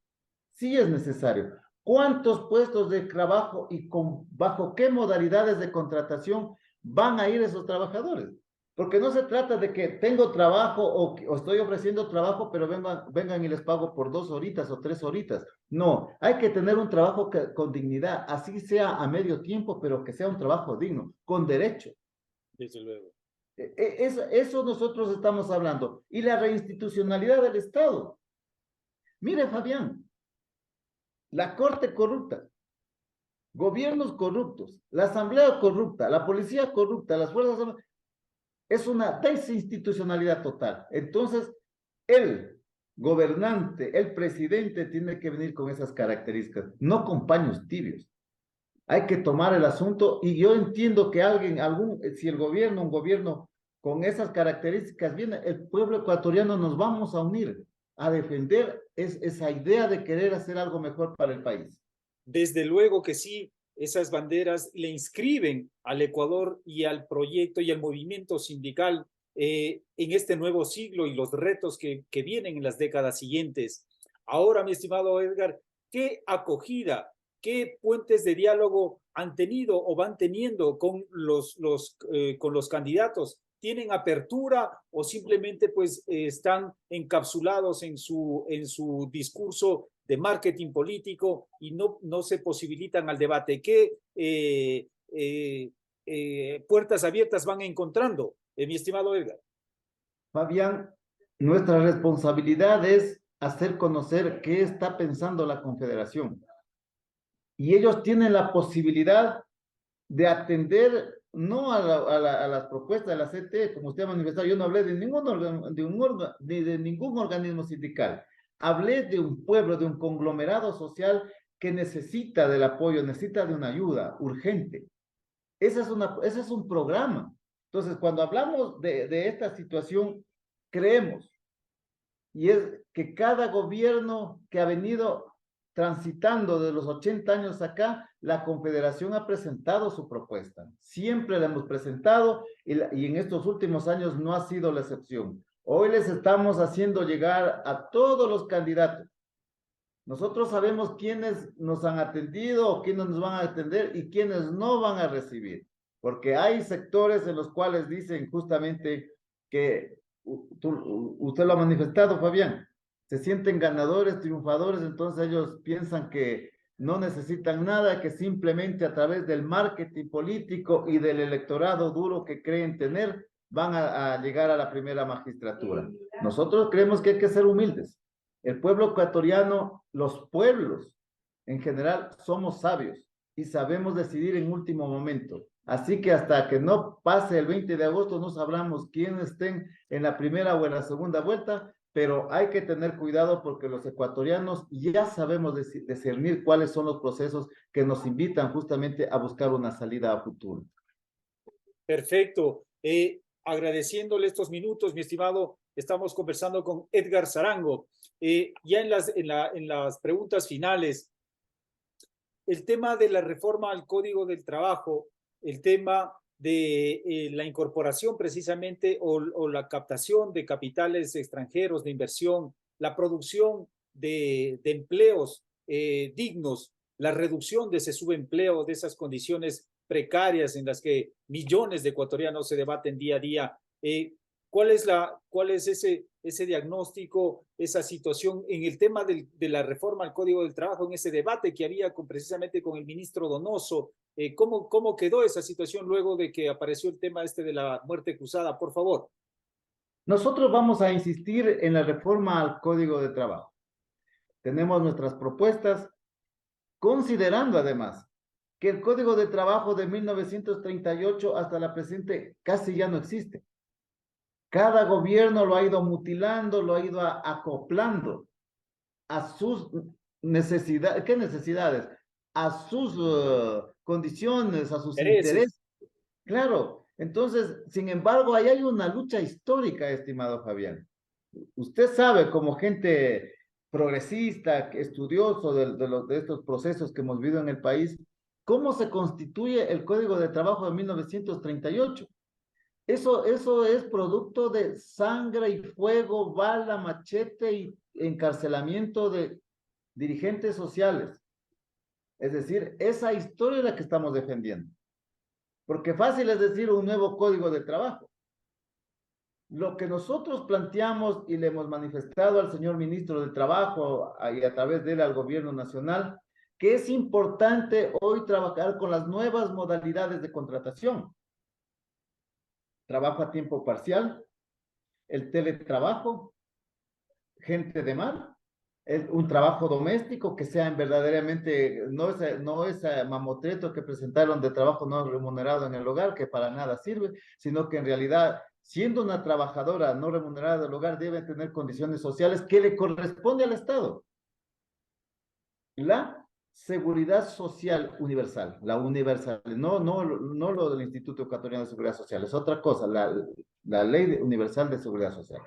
sí es necesario. ¿Cuántos puestos de trabajo y bajo qué modalidades de contratación van a ir esos trabajadores? Porque no se trata de que tengo trabajo o estoy ofreciendo trabajo, pero vengan y les pago por 2 horitas o 3 horitas. No, hay que tener un trabajo con dignidad, así sea a medio tiempo, pero que sea un trabajo digno, con derecho. Desde luego. Eso nosotros estamos hablando. Y la reinstitucionalidad del Estado. Mire, Fabián, la Corte corrupta, gobiernos corruptos, la Asamblea corrupta, la Policía corrupta, las Fuerzas Armadas, es una desinstitucionalidad total. Entonces, el gobernante, el presidente tiene que venir con esas características, no con paños tibios. Hay que tomar el asunto y yo entiendo que si un gobierno con esas características viene, el pueblo ecuatoriano nos vamos a unir a defender esa idea de querer hacer algo mejor para el país. Desde luego que sí, esas banderas le inscriben al Ecuador y al proyecto y al movimiento sindical en este nuevo siglo y los retos que vienen en las décadas siguientes. Ahora, mi estimado Edgar, ¿qué acogida, qué puentes de diálogo han tenido o van teniendo con los candidatos? ¿Tienen apertura o simplemente pues están encapsulados en su discurso de marketing político y no se posibilitan al debate? ¿Qué puertas abiertas van encontrando, mi estimado Edgar? Fabián, nuestra responsabilidad es hacer conocer qué está pensando la Confederación. Y ellos tienen la posibilidad de atender no a las propuestas de la CTE, como usted ha manifestado. Yo no hablé de ningún organismo sindical. Hablé de un pueblo, de un conglomerado social que necesita del apoyo, necesita de una ayuda urgente. Ese es un programa. Entonces, cuando hablamos de esta situación, creemos, y es que cada gobierno que ha venido transitando de los 80 años acá, la Confederación ha presentado su propuesta. Siempre la hemos presentado y en estos últimos años no ha sido la excepción. Hoy les estamos haciendo llegar a todos los candidatos. Nosotros sabemos quiénes nos han atendido o quiénes nos van a atender y quiénes no van a recibir, porque hay sectores en los cuales dicen justamente que usted lo ha manifestado, Fabián, se sienten ganadores, triunfadores, entonces ellos piensan que no necesitan nada, que simplemente a través del marketing político y del electorado duro que creen tener, van a llegar a la primera magistratura. Nosotros creemos que hay que ser humildes. El pueblo ecuatoriano, los pueblos en general, somos sabios y sabemos decidir en último momento. Así que hasta que no pase el 20 de agosto no sabremos quién estén en la primera o en la segunda vuelta, pero hay que tener cuidado porque los ecuatorianos ya sabemos discernir cuáles son los procesos que nos invitan justamente a buscar una salida a futuro. Perfecto. Agradeciéndole estos minutos, mi estimado, estamos conversando con Edgar Zarango. Ya en las preguntas finales, el tema de la reforma al Código del Trabajo, el tema de la incorporación precisamente o la captación de capitales extranjeros de inversión, la producción de empleos dignos, la reducción de ese subempleo, de esas condiciones precarias en las que millones de ecuatorianos se debaten día a día. ¿Cuál es ese diagnóstico, esa situación en el tema de la reforma al Código del Trabajo, en ese debate que había precisamente con el ministro Donoso? ¿Cómo quedó esa situación luego de que apareció el tema de la muerte cruzada? Por favor. Nosotros vamos a insistir en la reforma al Código de Trabajo. Tenemos nuestras propuestas, considerando además que el Código de Trabajo de 1938 hasta la presente casi ya no existe. Cada gobierno lo ha ido mutilando, lo ha ido acoplando a sus necesidades. ¿Qué necesidades? A sus condiciones, a sus intereses. Claro, entonces, sin embargo, ahí hay una lucha histórica, estimado Fabián. Usted sabe, como gente progresista, estudioso de estos procesos que hemos vivido en el país, cómo se constituye el Código de Trabajo de 1938. Eso es producto de sangre y fuego, bala, machete y encarcelamiento de dirigentes sociales. Es decir, esa historia es la que estamos defendiendo. Porque fácil es decir un nuevo código de trabajo. Lo que nosotros planteamos y le hemos manifestado al señor ministro del Trabajo y a través de él al gobierno nacional, que es importante hoy trabajar con las nuevas modalidades de contratación. Trabajo a tiempo parcial, el teletrabajo, gente de mar, un trabajo doméstico que sea verdaderamente, no ese mamotreto que presentaron de trabajo no remunerado en el hogar, que para nada sirve, sino que en realidad, siendo una trabajadora no remunerada del hogar, debe tener condiciones sociales que le corresponde al Estado. La seguridad social universal, la universal, no lo del Instituto Ecuatoriano de Seguridad Social, es otra cosa, la ley universal de seguridad social.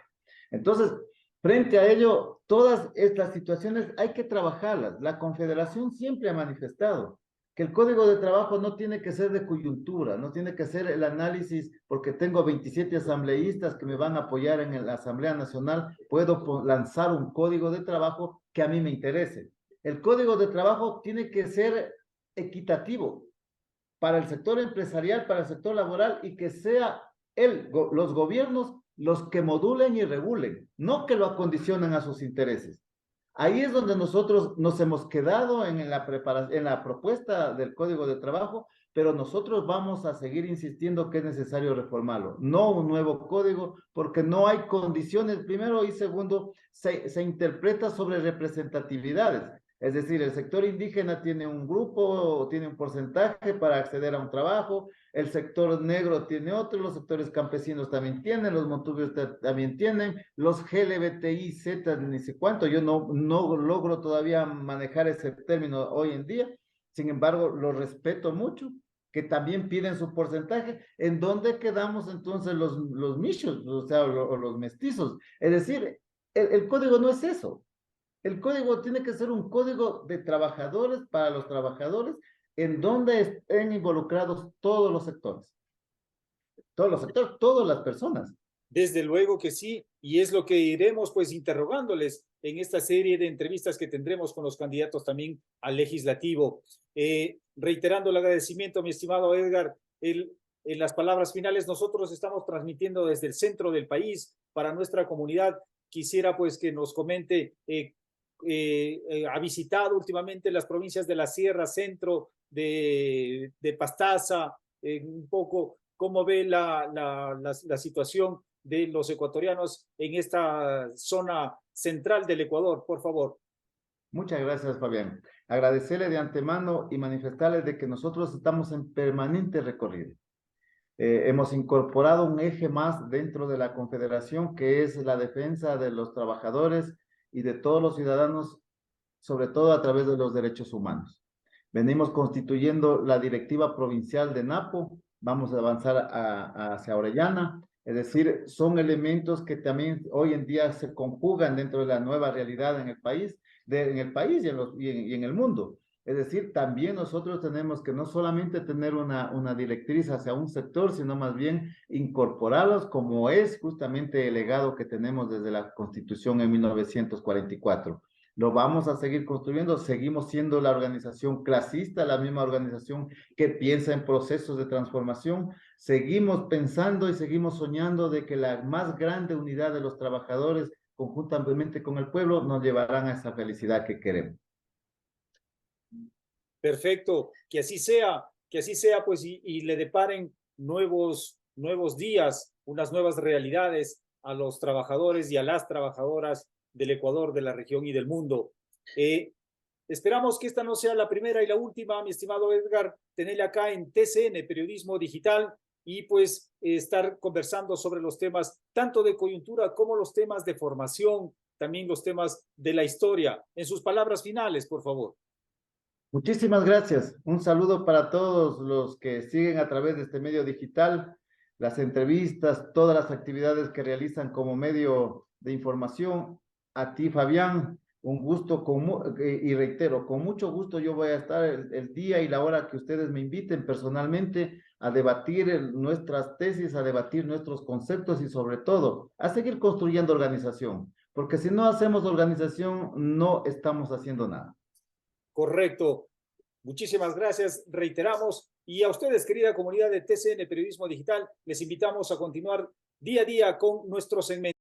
Entonces, frente a ello, todas estas situaciones hay que trabajarlas. La Confederación siempre ha manifestado que el Código de Trabajo no tiene que ser de coyuntura, no tiene que ser el análisis, porque tengo 27 asambleístas que me van a apoyar en la Asamblea Nacional, puedo lanzar un Código de Trabajo que a mí me interese. El Código de Trabajo tiene que ser equitativo para el sector empresarial, para el sector laboral y que sea los gobiernos los que modulen y regulen, no que lo acondicionen a sus intereses. Ahí es donde nosotros nos hemos quedado en la propuesta del Código de Trabajo, pero nosotros vamos a seguir insistiendo que es necesario reformarlo, no un nuevo código, porque no hay condiciones, primero y segundo, se interpreta sobre representatividades. Es decir, el sector indígena tiene un grupo, tiene un porcentaje para acceder a un trabajo, el sector negro tiene otro, los sectores campesinos también tienen, los montubios también tienen, los LGBTI, Z, ni sé cuánto, yo no logro todavía manejar ese término hoy en día, sin embargo, lo respeto mucho, que también piden su porcentaje. ¿En dónde quedamos entonces los michos, o sea, o los mestizos? Es decir, el código no es eso. El código tiene que ser un código de trabajadores para los trabajadores en donde estén involucrados todos los sectores, todas las personas. Desde luego que sí, y es lo que iremos pues interrogándoles en esta serie de entrevistas que tendremos con los candidatos también al legislativo. Reiterando el agradecimiento, mi estimado Edgar, en las palabras finales, nosotros estamos transmitiendo desde el centro del país para nuestra comunidad. Quisiera pues que nos comente, ha visitado últimamente las provincias de la Sierra Centro, de Pastaza, un poco cómo ve la situación de los ecuatorianos en esta zona central del Ecuador, por favor. Muchas gracias, Fabián. Agradecerle de antemano y manifestarles de que nosotros estamos en permanente recorrido. Hemos incorporado un eje más dentro de la Confederación, que es la defensa de los trabajadores y de todos los ciudadanos, sobre todo a través de los derechos humanos. Venimos constituyendo la directiva provincial de Napo, vamos a avanzar hacia Orellana, es decir, son elementos que también hoy en día se conjugan dentro de la nueva realidad en el país, y en el mundo. Es decir, también nosotros tenemos que no solamente tener una directriz hacia un sector, sino más bien incorporarlos como es justamente el legado que tenemos desde la Constitución en 1944. Lo vamos a seguir construyendo, seguimos siendo la organización clasista, la misma organización que piensa en procesos de transformación, seguimos pensando y seguimos soñando de que la más grande unidad de los trabajadores conjuntamente con el pueblo nos llevarán a esa felicidad que queremos. Perfecto, que así sea, pues, y le deparen nuevos días, unas nuevas realidades a los trabajadores y a las trabajadoras del Ecuador, de la región y del mundo. Esperamos que esta no sea la primera y la última, mi estimado Edgar, tenerle acá en TCN, Periodismo Digital, y pues estar conversando sobre los temas tanto de coyuntura como los temas de formación, también los temas de la historia. En sus palabras finales, por favor. Muchísimas gracias. Un saludo para todos los que siguen a través de este medio digital, las entrevistas, todas las actividades que realizan como medio de información. A ti, Fabián, un gusto y reitero, con mucho gusto yo voy a estar el día y la hora que ustedes me inviten personalmente a debatir nuestras tesis, a debatir nuestros conceptos y sobre todo a seguir construyendo organización, porque si no hacemos organización no estamos haciendo nada. Correcto. Muchísimas gracias. Reiteramos. Y a ustedes, querida comunidad de TCN Periodismo Digital, les invitamos a continuar día a día con nuestro segmento.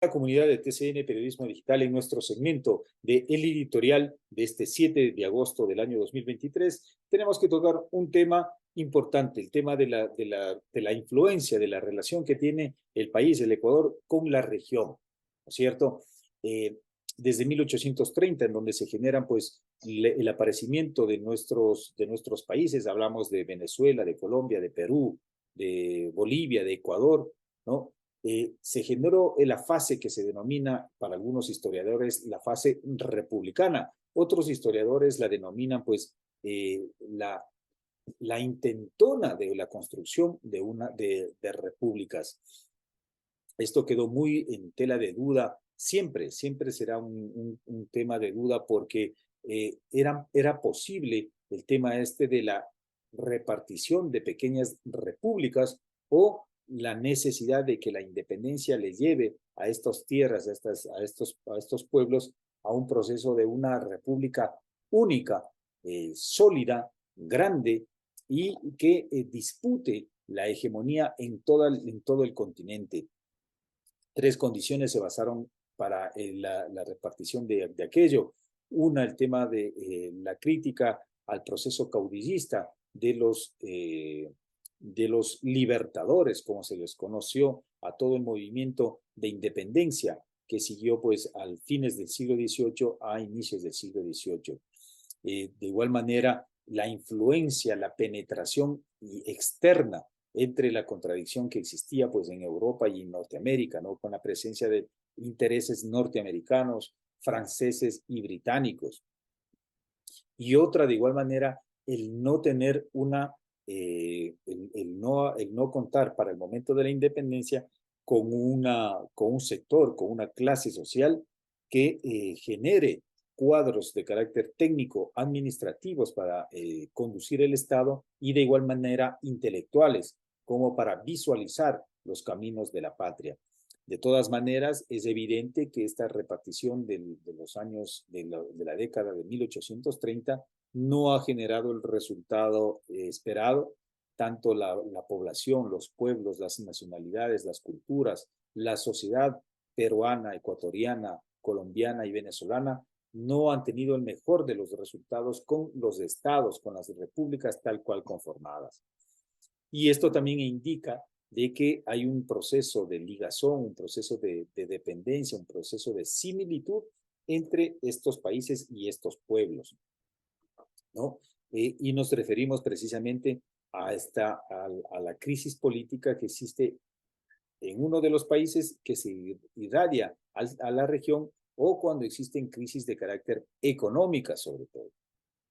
La comunidad de TCN Periodismo Digital en nuestro segmento de El Editorial de este 7 de agosto del año 2023, tenemos que tocar un tema importante, el tema de la influencia, de la relación que tiene el país, el Ecuador, con la región, ¿no es cierto? Desde 1830, en donde se generan pues el aparecimiento de nuestros países, hablamos de Venezuela, de Colombia, de Perú, de Bolivia, de Ecuador, ¿no? Se generó la fase que se denomina, para algunos historiadores, la fase republicana. Otros historiadores la denominan pues la intentona de la construcción de repúblicas. Esto quedó muy en tela de duda. Siempre será un tema de duda porque era posible el tema de la repartición de pequeñas repúblicas o la necesidad de que la independencia le lleve a estas tierras, a estos pueblos, a un proceso de una república única, sólida, grande y que dispute la hegemonía en todo el continente. 3 condiciones se basaron para la repartición de aquello. Una, el tema de la crítica al proceso caudillista de los libertadores, como se les conoció a todo el movimiento de independencia que siguió pues al fines del siglo XVIII a inicios del siglo XVIII. De igual manera, la influencia, la penetración externa entre la contradicción que existía pues en Europa y en Norteamérica, ¿no? Con la presencia de intereses norteamericanos, franceses y británicos. y otra de igual manera el no tener el no contar para el momento de la independencia con un sector, con una clase social que genere cuadros de carácter técnico, administrativos para conducir el Estado y de igual manera intelectuales, como para visualizar los caminos de la patria. De todas maneras, es evidente que esta repartición de los años de la década de 1830 no ha generado el resultado esperado. Tanto la población, los pueblos, las nacionalidades, las culturas, la sociedad peruana, ecuatoriana, colombiana y venezolana no han tenido el mejor de los resultados con los estados, con las repúblicas tal cual conformadas. Y esto también indica de que hay un proceso de ligazón, un proceso de dependencia, un proceso de similitud entre estos países y estos pueblos, ¿no? Y nos referimos precisamente a la crisis política que existe en uno de los países que se irradia a la región, o cuando existen crisis de carácter económica sobre todo,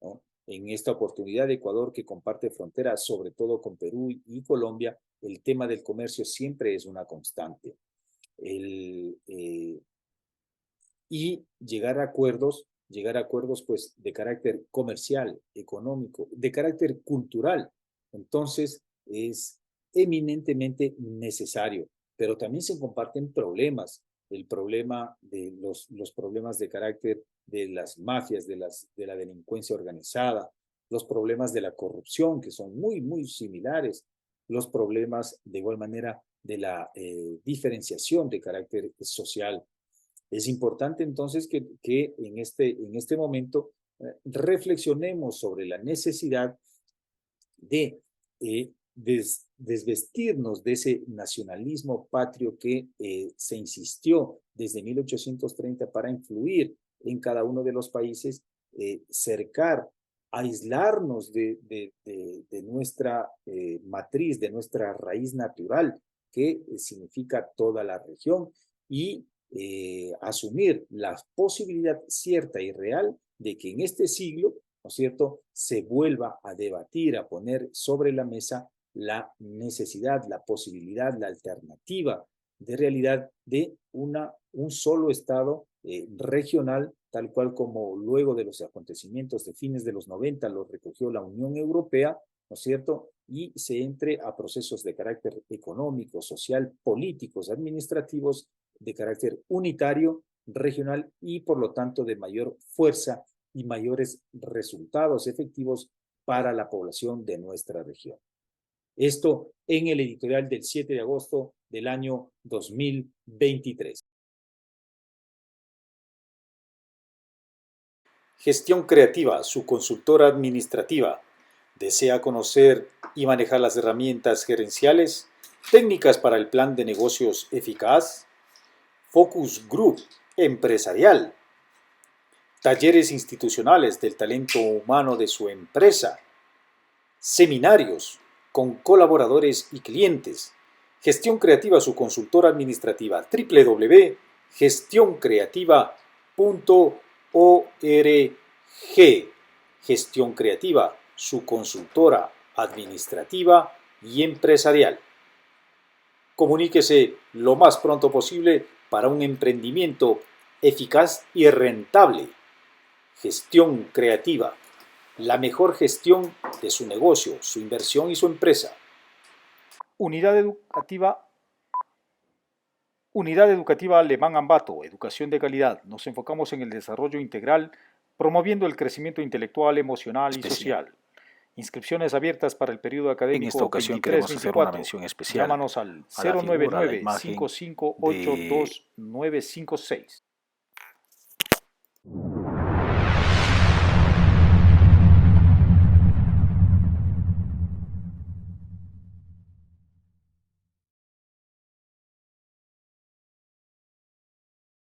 ¿no? En esta oportunidad de Ecuador, que comparte frontera sobre todo con Perú y Colombia, el tema del comercio siempre es una constante. Y llegar a acuerdos pues de carácter comercial, económico, de carácter cultural, entonces es eminentemente necesario, pero también se comparten problemas, el problema de los problemas de carácter de las mafias, de la delincuencia organizada, los problemas de la corrupción, que son muy, muy similares, los problemas de igual manera de la diferenciación de carácter social. Es importante entonces que en este momento reflexionemos sobre la necesidad de desvestirnos de ese nacionalismo patrio que se insistió desde 1830 para influir en cada uno de los países, cercar, aislarnos de nuestra matriz, de nuestra raíz natural, que significa toda la región, y asumir la posibilidad cierta y real de que en este siglo, ¿no es cierto?, se vuelva a debatir, a poner sobre la mesa la necesidad, la posibilidad, la alternativa de realidad de un solo Estado regional, tal cual como luego de los acontecimientos de fines de los 90 lo recogió la Unión Europea, ¿no es cierto?, y se entre a procesos de carácter económico, social, políticos, administrativos, de carácter unitario, regional y por lo tanto de mayor fuerza y mayores resultados efectivos para la población de nuestra región. Esto en el editorial del 7 de agosto del año 2023. Gestión Creativa, su consultora administrativa. ¿Desea conocer y manejar las herramientas gerenciales? ¿Técnicas para el plan de negocios eficaz? Focus Group Empresarial. Talleres institucionales del talento humano de su empresa. Seminarios con colaboradores y clientes. Gestión Creativa, su consultora administrativa. www.gestioncreativa.org. Gestión Creativa, su consultora administrativa y empresarial. Comuníquese lo más pronto posible para un emprendimiento eficaz y rentable. Gestión Creativa, la mejor gestión de su negocio, su inversión y su empresa. Unidad Educativa Alemán Ambato, educación de calidad. Nos enfocamos en el desarrollo integral, promoviendo el crecimiento intelectual, emocional y social. Inscripciones abiertas para el periodo académico. En esta ocasión 23-24. queremos hacer una mención especial. Llámanos al a la figura, a la 099-558-2956.